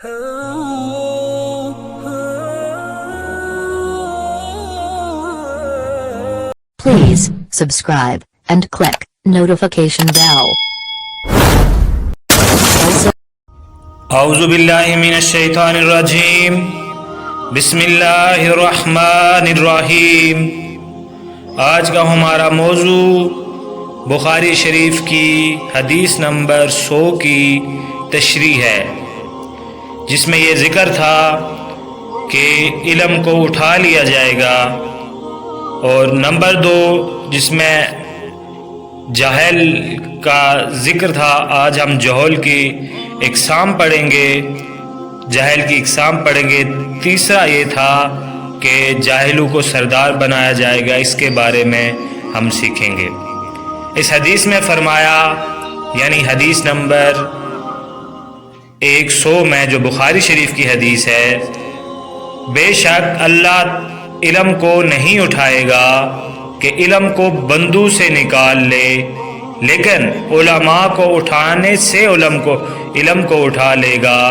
Please subscribe and click notification bell. Also, اعوذ باللہ من الشیطان الرجیم بسم اللہ الرحمن الرحیم۔ آج کا ہمارا موضوع بخاری شریف کی حدیث نمبر 100 کی تشریح ہے، جس میں یہ ذکر تھا کہ علم کو اٹھا لیا جائے گا، اور نمبر 2 جس میں جہل کا ذکر تھا۔ آج ہم جہل کی اقسام پڑھیں گے، جہل کی اقسام پڑھیں گے۔ تیسرا یہ تھا کہ جاہلوں کو سردار بنایا جائے گا، اس کے بارے میں ہم سیکھیں گے۔ اس حدیث میں فرمایا، یعنی حدیث نمبر 100 میں جو بخاری شریف کی حدیث ہے، بے شک اللہ علم کو نہیں اٹھائے گا کہ علم کو بندوں سے نکال لے، لیکن علماء کو اٹھانے سے علم کو اٹھا لے گا۔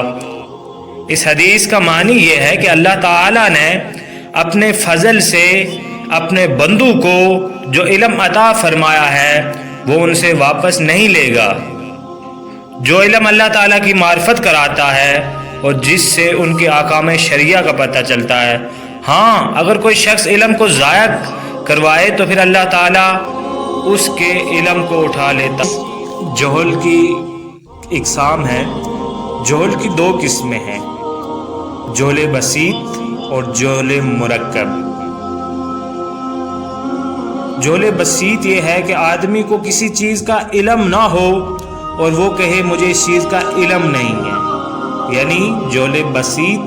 اس حدیث کا معنی یہ ہے کہ اللہ تعالیٰ نے اپنے فضل سے اپنے بندوں کو جو علم عطا فرمایا ہے وہ ان سے واپس نہیں لے گا۔ جو علم اللہ تعالیٰ کی معرفت کراتا ہے اور جس سے ان کے احکام شریعہ کا پتہ چلتا ہے، ہاں اگر کوئی شخص علم کو ضائع کروائے تو پھر اللہ تعالیٰ اس کے علم کو اٹھا لیتا۔ جہل کی اقسام ہے۔ جہل کی 2 قسمیں ہیں، جہل بسیط اور جہل مرکب۔ جہل بسیط یہ ہے کہ آدمی کو کسی چیز کا علم نہ ہو اور وہ کہے مجھے اس چیز کا علم نہیں ہے، یعنی جہل بسیط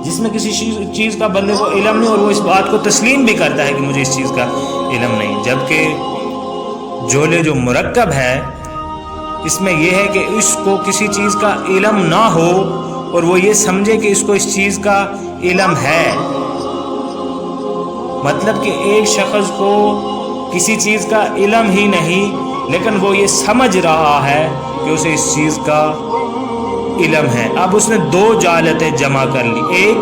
جس میں کسی چیز کا بندے کو علم نہیں اور وہ اس بات کو تسلیم بھی کرتا ہے کہ مجھے اس چیز کا علم نہیں۔ جبکہ جہل جو مرکب ہے، اس میں یہ ہے کہ اس کو کسی چیز کا علم نہ ہو اور وہ یہ سمجھے کہ اس کو اس چیز کا علم ہے۔ مطلب کہ ایک شخص کو کسی چیز کا علم ہی نہیں، لیکن وہ یہ سمجھ رہا ہے کہ اسے اس چیز کا علم ہے۔ اب اس نے 2 جہالتیں جمع کر لی، ایک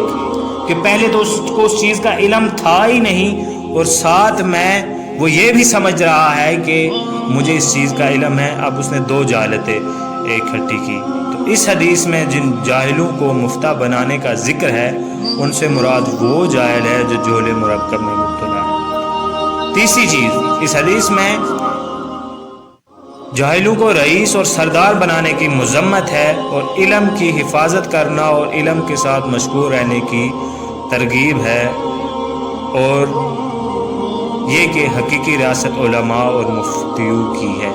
کہ پہلے تو اس کو اس چیز کا علم تھا ہی نہیں، اور ساتھ میں وہ یہ بھی سمجھ رہا ہے کہ مجھے اس چیز کا علم ہے۔ اب اس نے 2 جہالتیں اکٹھی کی۔ تو اس حدیث میں جن جاہلوں کو مفتہ بنانے کا ذکر ہے، ان سے مراد وہ جاہل ہے جو جہل مرکب میں مبتلا ہے۔ تیسری چیز، اس حدیث میں جاہلوں کو رئیس اور سردار بنانے کی مذمت ہے، اور علم کی حفاظت کرنا اور علم کے ساتھ مشغول رہنے کی ترغیب ہے، اور یہ کہ حقیقی ریاست علماء اور مفتیوں کی ہے۔